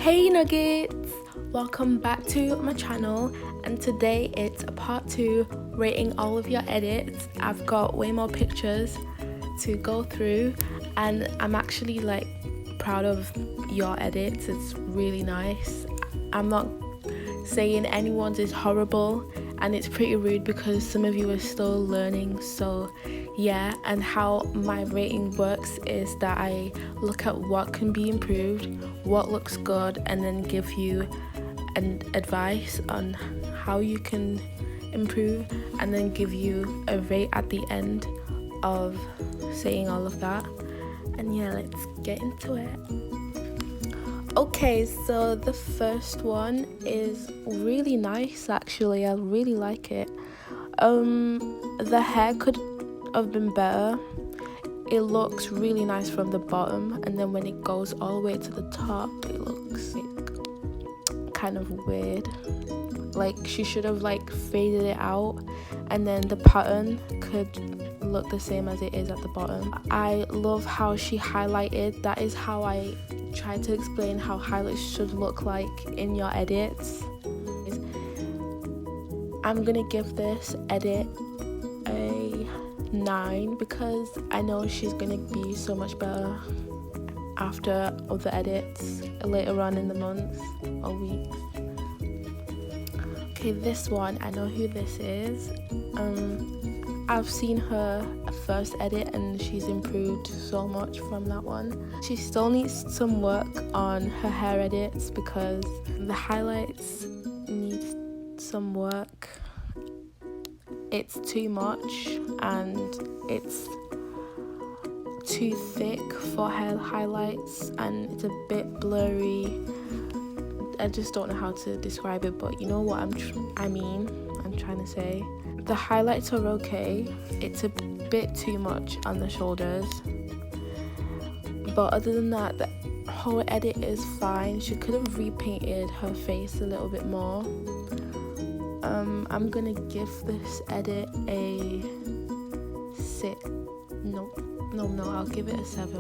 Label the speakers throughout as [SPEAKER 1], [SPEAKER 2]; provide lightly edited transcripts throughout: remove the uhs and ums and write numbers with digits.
[SPEAKER 1] Hey nuggets, welcome back to my channel, and today it's a part 2 rating all of your edits. I've got way more pictures to go through and I'm actually proud of your edits. It's really nice. I'm not saying anyone's is horrible, and it's pretty rude because some of you are still learning, so yeah. And how my rating works is that I look at what can be improved, what looks good, and then give you an advice on how you can improve, and then give you a rate at the end of saying all of that. And yeah, let's get into it. Okay, so the first one is really nice actually. I really like it. The hair could have been better. It looks really nice from the bottom, and then when it goes all the way to the top it looks kind of weird. Like she should have faded it out, and then the pattern could look the same as it is at the bottom. I love how she highlighted. That is how I try to explain how highlights should look like in your edits. I'm gonna give this edit a 9 because I know she's gonna be so much better after other edits later on in the months or weeks. Okay, this one, I know who this is. I've seen her first edit and she's improved so much from that one. She still needs some work on her hair edits because the highlights need some work. It's too much and it's too thick for hair highlights, and it's a bit blurry. I just don't know how to describe it, but you know what I'm trying to say. The highlights are okay. It's a bit too much on the shoulders, but other than that, the whole edit is fine. She could have repainted her face a little bit more. I'm gonna give this edit a 6. No, I'll give it a 7.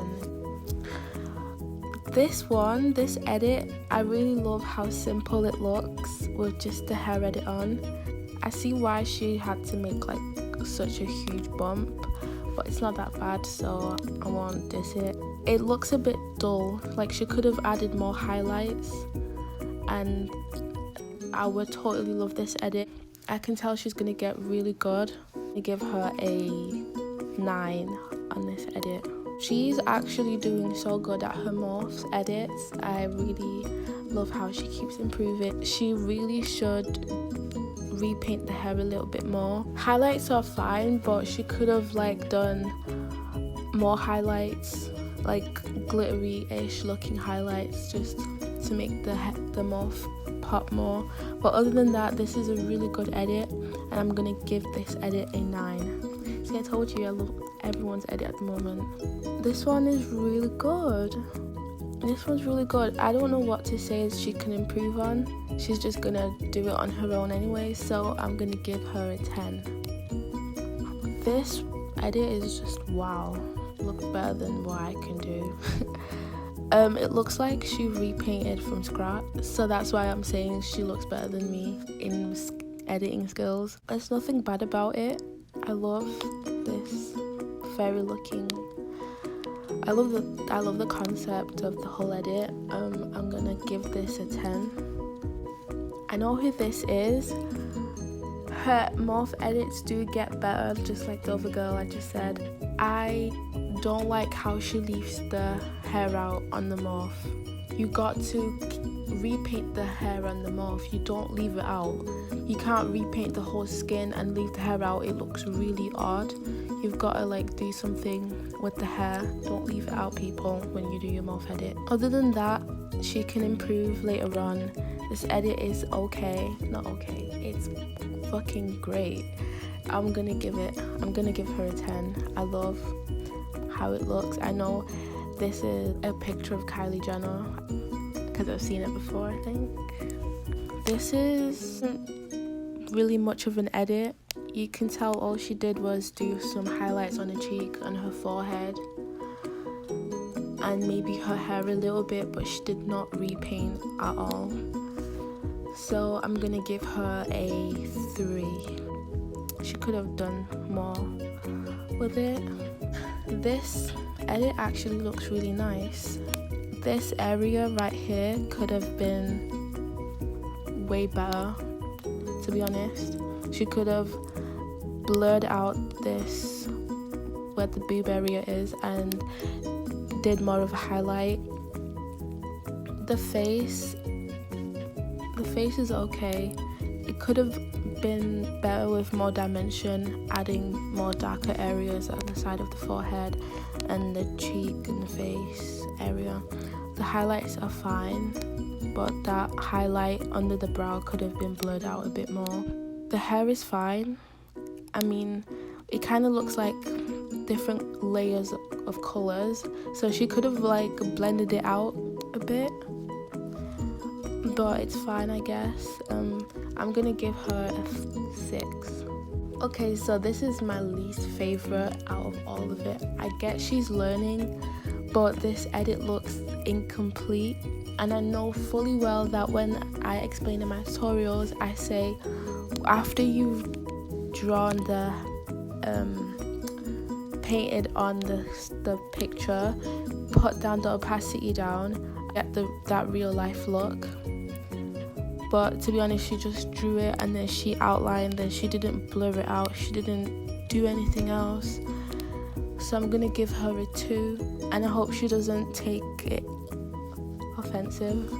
[SPEAKER 1] This edit, I really love how simple it looks with just the hair edit on. I see why she had to make such a huge bump, but it's not that bad, so I won't diss it. It looks a bit dull. She could have added more highlights, and I would totally love this edit. I can tell she's gonna get really good. I give her a 9 on this edit. She's actually doing so good at her morphs edits. I really love how she keeps improving. She really should repaint the hair a little bit more. Highlights are fine, but she could have done more highlights, glittery-ish looking highlights, just to make the morph pop more. But other than that, this is a really good edit, and I'm gonna give this edit a 9. See, I told you I love everyone's edit at the moment. This one is really good. This one's really good. I don't know what to say she can improve on. She's just gonna do it on her own anyway, so I'm gonna give her a 10. This edit is just wow. Looks better than what I can do. It looks like she repainted from scratch, so that's why I'm saying she looks better than me in editing skills. There's nothing bad about it. I love this fairy looking. I love the concept of the whole edit. I'm gonna give this a 10. I know who this is. Her morph edits do get better, just like the other girl I just said. I don't like how she leaves the hair out on the morph. You got to repaint the hair on the morph. You don't leave it out. You can't repaint the whole skin and leave the hair out. It looks really odd. You've got to do something with the hair. Don't leave it out, people, when you do your morph edit. Other than that, she can improve later on. This edit is okay. Not okay. It's fucking great. I'm gonna give her a 10. I love how it looks. I know this is a picture of Kylie Jenner because I've seen it before, I think. This isn't really much of an edit. You can tell all she did was do some highlights on her cheek, on her forehead. and maybe her hair a little bit, but she did not repaint at all. So I'm gonna give her a 3. She could have done more with it. This edit actually looks really nice. This area right here could have been way better, to be honest. She could have blurred out this where the boob area is and did more of a highlight. The face is okay. It could have been better with more dimension, adding more darker areas at the side of the forehead and the cheek and the face area. The highlights are fine, but that highlight under the brow could have been blurred out a bit more. The hair is fine. I mean, it kind of looks like different layers of colors, so she could have like blended it out a bit, but it's fine, I guess. I'm gonna give her a 6. Okay, so this is my least favorite out of all of it. I get she's learning, but this edit looks incomplete, and I know fully well that when I explain in my tutorials, I say after you've drawn the painted on the picture, put down the opacity down, get that real life look. But to be honest, she just drew it and then she outlined, and she didn't blur it out, she didn't do anything else. So I'm gonna give her a 2, and I hope she doesn't take it offensive,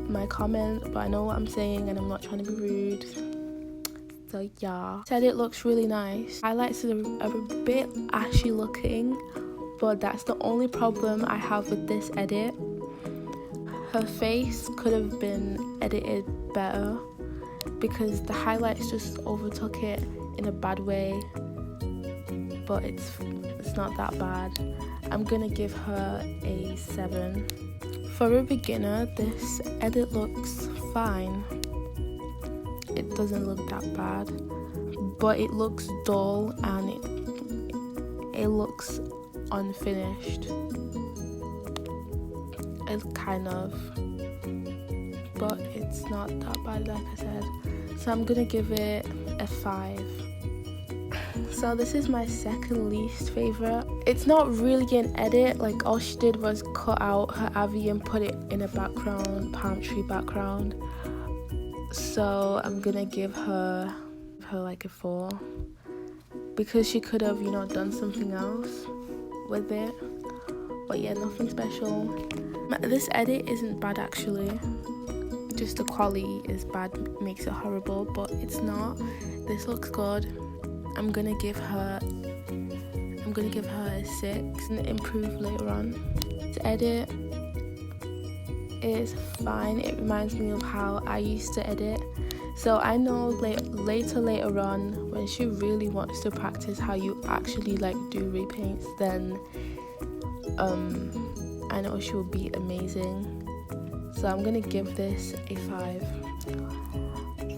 [SPEAKER 1] my comment, but I know what I'm saying and I'm not trying to be rude. So yeah, said it looks really nice. Highlights are a bit ashy looking, but that's the only problem I have with this edit. Her face could have been edited better because the highlights just overtook it in a bad way, but it's not that bad. I'm gonna give her a 7. For a beginner, this edit looks fine. It doesn't look that bad, but it looks dull and it looks unfinished. It kind of, but it's not that bad, like I said. So I'm gonna give it a 5. So this is my second least favorite. It's not really an edit, like all she did was cut out her Avi and put it in a background, palm tree background. So I'm gonna give her like a 4, because she could have, done something else with it. But yeah, nothing special. This edit isn't bad actually, just the quality is bad, makes it horrible, but it's not. This looks good. I'm gonna give her a 6 and improve later on. This edit is fine. It reminds me of how I used to edit. So I know later on, when she really wants to practice how you actually do repaints, then I know she will be amazing. So I'm gonna give this a 5.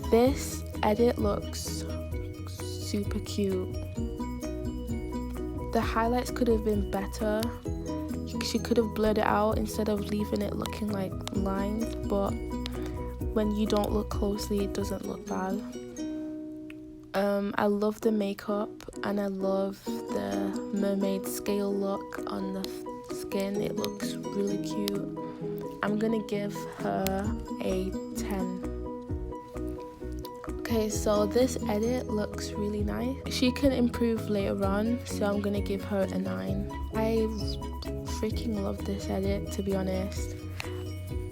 [SPEAKER 1] This edit looks super cute. The highlights could have been better. She could have blurred it out instead of leaving it looking like lines, but when you don't look closely, it doesn't look bad. I love the makeup and I love the mermaid scale look on the skin. It looks really cute. I'm gonna give her a 10. Okay, so this edit looks really nice. She can improve later on, so I'm gonna give her a 9. I freaking love this edit, to be honest.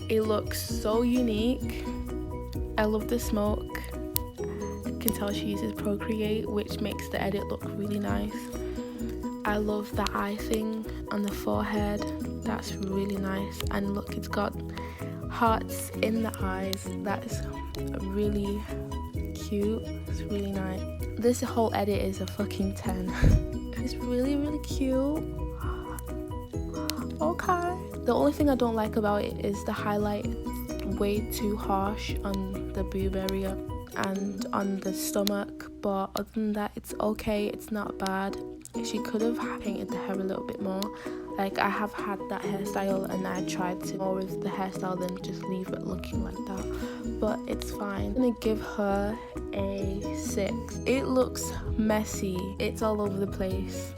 [SPEAKER 1] It looks so unique. I love the smoke. I can tell she uses Procreate, which makes the edit look really nice. I love the eye thing on the forehead. That's really nice. And look, it's got hearts in the eyes. That's really cute. It's really nice. This whole edit is a fucking 10. It's really, really cute. Okay. The only thing I don't like about it is the highlight way too harsh on the boob area and on the stomach, but other than that, it's okay. It's not bad. She could have painted the hair a little bit more. Like, I have had that hairstyle and I tried to more with the hairstyle than just leave it looking like that, but it's fine. I'm gonna give her a 6. It looks messy, it's all over the place.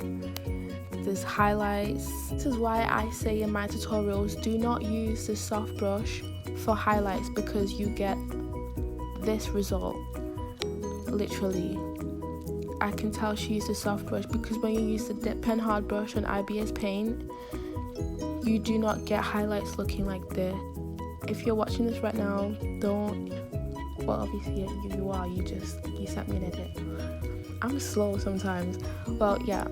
[SPEAKER 1] There's highlights. This is why I say in my tutorials, do not use the soft brush for highlights, because you get this result. Literally, I can tell she used a soft brush, because when you use the dip pen hard brush on IBS paint, you do not get highlights looking like this. If you're watching this right now, don't, well, obviously you are, you sent me an edit. I'm slow sometimes. Well, yeah,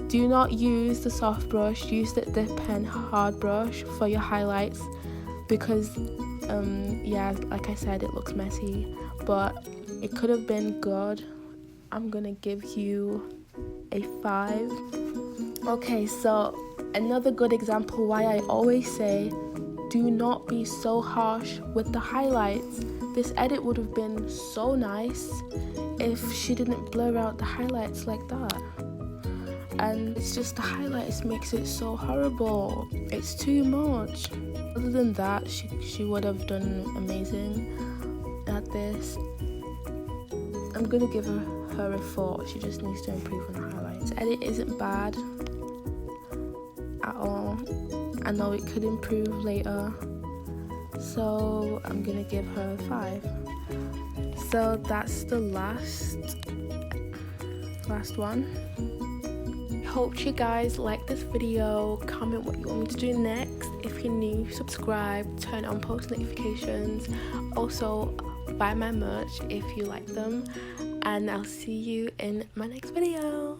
[SPEAKER 1] do not use the soft brush, use the dip pen hard brush for your highlights, because yeah, like I said, it looks messy, but it could have been good. I'm gonna give you a 5. Okay, so another good example why I always say do not be so harsh with the highlights. This edit would have been so nice if she didn't blur out the highlights like that. And it's just the highlights makes it so horrible. It's too much. Other than that, she would have done amazing at this. I'm gonna give her a 4. She just needs to improve on the highlights. Edit isn't bad at all. I know it could improve later, so I'm gonna give her a 5. So that's the last one. Hope you guys like this video. Comment what you want me to do next. If you're new, subscribe, turn on post notifications. Also, buy my merch if you like them, and I'll see you in my next video.